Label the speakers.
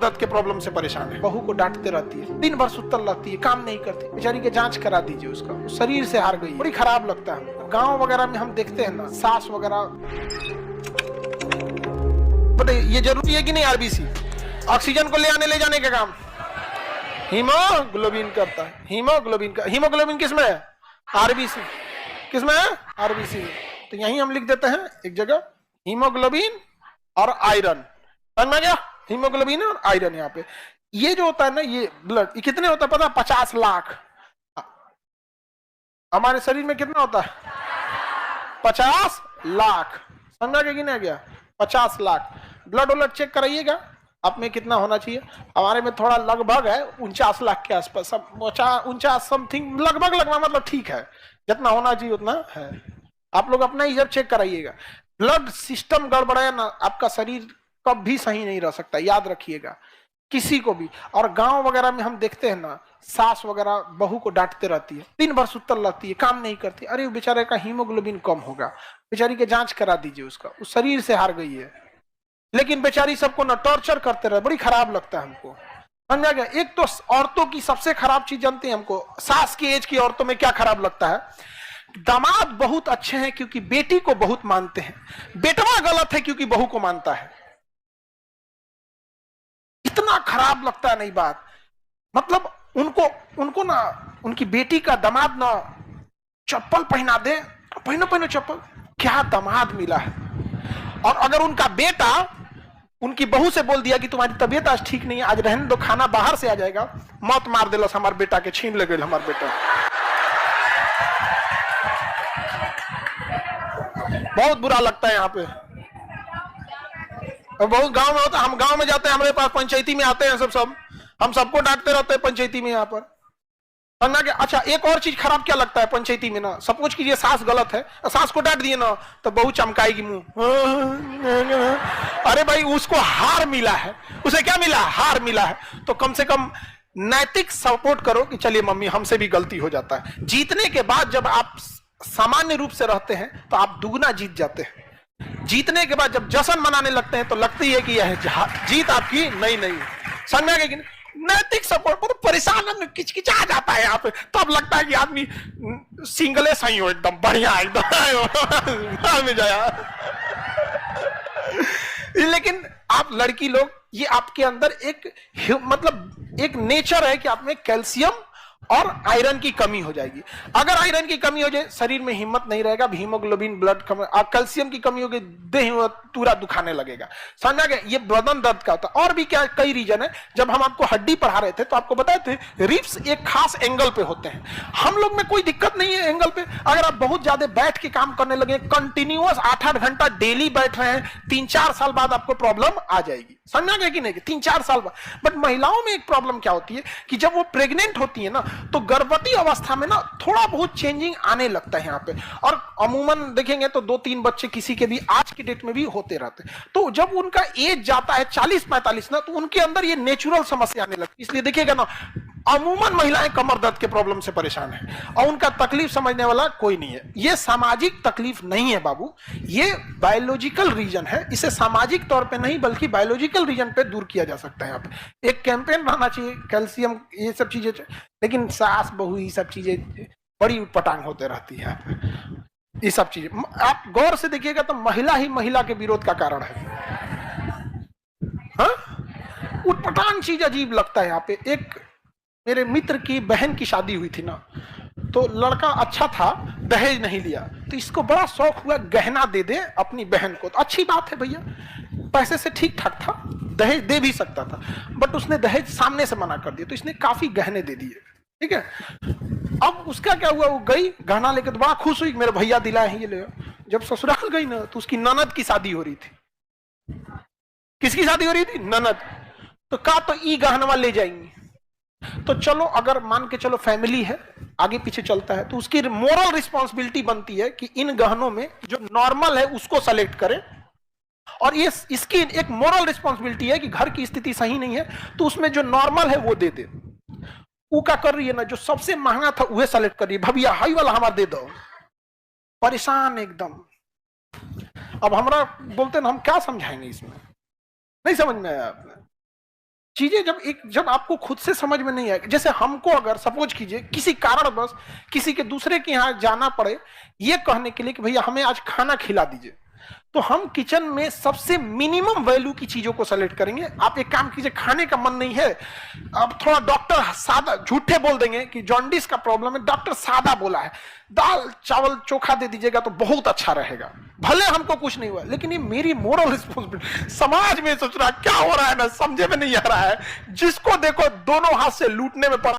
Speaker 1: दर्द के प्रॉब्लम से परेशान है, बहू को डांटते रहती है, दिन भर सुतल रहती है, काम नहीं करती, बेचारी के जांच करा दीजिए, उसका शरीर से हार गई, बड़ी खराब लगता है। गांव वगैरह में हम देखते हैं ना, सास वगैरह, बताइए ये जरूरी है कि नहीं? आरबीसी ऑक्सीजन को ले आने ले जाने का काम हीमोग्लोबिन करता है। हीमोग्लोबिन किसमें है? आरबीसी। किसमें है? आरबीसी। तो यहीं हम लिख देते हैं एक जगह हीमोग्लोबिन और आयरन, समझ में गया? हीमोग्लोबिन और आयरन। यहाँ पे ये जो होता है ना, ये ब्लड, ये कितने होता है पता है? 50 लाख। हमारे शरीर में कितना होता है? 50 लाख। समझा कि नहीं गया? 50 लाख। ब्लड वलड चेक कराइएगा आप में कितना होना चाहिए। हमारे में थोड़ा लगभग है 49 लाख के आसपास, 49 समथिंग, लगभग मतलब ठीक है, जितना होना चाहिए उतना है। आप लोग अपना ही जब चेक कराइएगा। ब्लड सिस्टम गड़बड़ाया ना, आपका शरीर कभी सही नहीं रह सकता, याद रखिएगा, किसी को भी। और गांव वगैरह में हम देखते हैं ना, सास वगैरह बहू को डांटते रहती है, दिन भर सुतल रहती है, काम नहीं करती, अरे बेचारे का हीमोग्लोबिन कम होगा, बेचारी के जांच करा दीजिए, उसका उस शरीर से हार गई है। लेकिन बेचारी सबको ना टॉर्चर करते रहे, बड़ी खराब लगता है हमको, समझा गया? एक तो औरतों की सबसे खराब चीज जानते हैं हमको, सास की एज की औरतों में क्या खराब लगता है? दामाद बहुत अच्छे हैं क्योंकि बेटी को बहुत मानते हैं, बेटवा गलत है क्योंकि बहू को मानता है। इतना खराब लगता है नहीं बात, मतलब उनको ना, उनकी बेटी का दामाद ना चप्पल पहना दे, पहनो चप्पल, क्या दामाद मिला है। और अगर उनका बेटा उनकी बहू से बोल दिया कि तुम्हारी तबीयत आज ठीक नहीं है, आज रहने दो, खाना बाहर से आ जाएगा, मौत मार देलस हमारे बेटा के, छीन ले गए हमारे बेटा। बहुत बुरा लगता है यहाँ पे। बहुत गांव में होता है, हम गांव में जाते हैं, हमारे पास पंचायती में आते हैं सब हम सबको डांटते रहते हैं पंचायती में यहाँ पर। अच्छा, एक और चीज खराब क्या लगता है पंचायती में ना, सपोज कीजिए सास गलत है, सास को डांट दिए ना तो बहू चमकाएगी मुंह, अरे भाई उसको हार मिला है, उसे क्या मिला? हार मिला है। तो कम से कम नैतिक सपोर्ट करो कि चलिए मम्मी हमसे भी गलती हो जाता है। जीतने के बाद जब आप सामान्य रूप से रहते हैं तो आप दुगना जीत जाते हैं। जीतने के बाद जब जश्न मनाने लगते हैं तो लगती है कि यह जीत आपकी नहीं। समझ में आ गया कि नहीं? नैतिक सपोर्ट पर परेशान किचकिचा जाता है यहाँ पे, तब लगता है कि आदमी सिंगले सही हो, एकदम बढ़िया, एकदम में जाया। लेकिन आप लड़की लोग, ये आपके अंदर एक मतलब एक नेचर है कि आप में कैल्शियम और आयरन की कमी हो जाएगी। अगर आयरन की कमी हो जाए, शरीर में हिम्मत नहीं रहेगा, हीमोग्लोबिन ब्लड कम, कैल्शियम की कमी होगी, देह पूरा दुखाने लगेगा। समझा गया? ये बदन दर्द का होता है। और भी क्या कई रीजन है। जब हम आपको हड्डी पढ़ा रहे थे तो आपको बताए थे रिब्स एक खास एंगल पे होते हैं। हम लोग में कोई दिक्कत नहीं है एंगल पे। अगर आप बहुत ज्यादा बैठ के काम करने लगे, कंटिन्यूअस 8-8 घंटा डेली बैठ रहे हैं, 3-4 साल बाद आपको प्रॉब्लम आ जाएगी। समझा गया कि नहीं? 3-4 साल बाद। बट महिलाओं में एक प्रॉब्लम क्या होती है कि जब वो प्रेग्नेंट होती है ना, तो गर्भवती अवस्था में ना थोड़ा बहुत चेंजिंग आने लगता है यहाँ पे। और अमूमन देखेंगे तो 2-3 बच्चे किसी के भी आज की डेट में भी होते रहते हैं। तो जब उनका एज जाता है 40-45 ना, तो उनके अंदर ये नेचुरल समस्या आने लगती है। इसलिए देखिएगा ना, अमूमन महिलाएं कमर दर्द के प्रॉब्लम से परेशान है और उनका तकलीफ समझने वाला कोई नहीं है। ये सामाजिक तकलीफ नहीं है बाबू, ये बायोलॉजिकल रीजन है। इसे सामाजिक तौर पे नहीं बल्कि बायोलॉजिकल रीजन पे दूर किया जा सकता है। यहाँ पे एक कैंपेन रहना चाहिए, कैल्शियम, ये सब चीजें। लेकिन सास बहू ये सब चीजें बड़ी उटपटांग होते रहती है। ये सब चीजें आप गौर से देखिएगा तो महिला ही महिला के विरोध का कारण है। हाँ, उटपटांग चीज अजीब लगता है यहाँ पे। एक मेरे मित्र की बहन की शादी हुई थी ना, तो लड़का अच्छा था, दहेज नहीं लिया, तो इसको बड़ा शौक हुआ गहना दे दे अपनी बहन को। तो अच्छी बात है भैया, पैसे से ठीक ठाक था, दहेज दे भी सकता था, बट उसने दहेज सामने से मना कर दिया, तो इसने काफी गहने दे दिए। ठीक है, अब उसका क्या हुआ, वो गई गहना लेकर, तो बड़ा खुश हुई, मेरे भैया दिलाए हैं ये ले। जब ससुराल गई ना, तो उसकी ननद की शादी हो रही थी। किसकी शादी हो रही थी? ननद। तो कहा तो ई गहनवा ले जाएंगी। तो चलो, अगर मान के चलो फैमिली है, आगे पीछे चलता है, तो उसकी मोरल रिस्पॉन्सिबिलिटी बनती है कि इन गहनों में जो नॉर्मल है उसको सेलेक्ट करे। और ये इसकी एक मोरल रिस्पॉन्सिबिलिटी है कि घर की स्थिति सही नहीं है तो उसमें जो नॉर्मल है वो दे दे। वो क्या कर रही है ना, जो सबसे महंगा था वह सेलेक्ट कर रही है, भैया हाई वाला हमारा दे दो। परेशान एकदम। अब हमरा बोलते ना, हम क्या समझाएंगे इसमें? नहीं समझ में आया आपने? चीजें जब आपको खुद से समझ में नहीं आएगी, जैसे हमको अगर सपोज कीजिए किसी कारणवश किसी के दूसरे के यहाँ जाना पड़े ये कहने के लिए कि भैया हमें आज खाना खिला दीजिए, तो हम किचन में सबसे मिनिमम वैल्यू की चीजों को सेलेक्ट करेंगे। आप एक काम कीजिए, खाने का मन नहीं है, अब थोड़ा डॉक्टर सादा झूठे बोल देंगे कि जॉन्डिस का प्रॉब्लम है, डॉक्टर सादा बोला है, दाल चावल चोखा दे दीजिएगा तो बहुत अच्छा रहेगा, भले हमको कुछ नहीं हुआ, लेकिन ये मेरी मोरल रिस्पॉन्सिबिलिटी। समाज में सोच रहा क्या हो रहा है ना समझे में नहीं आ रहा है, जिसको देखो दोनों हाथ से लूटने में पड़ा।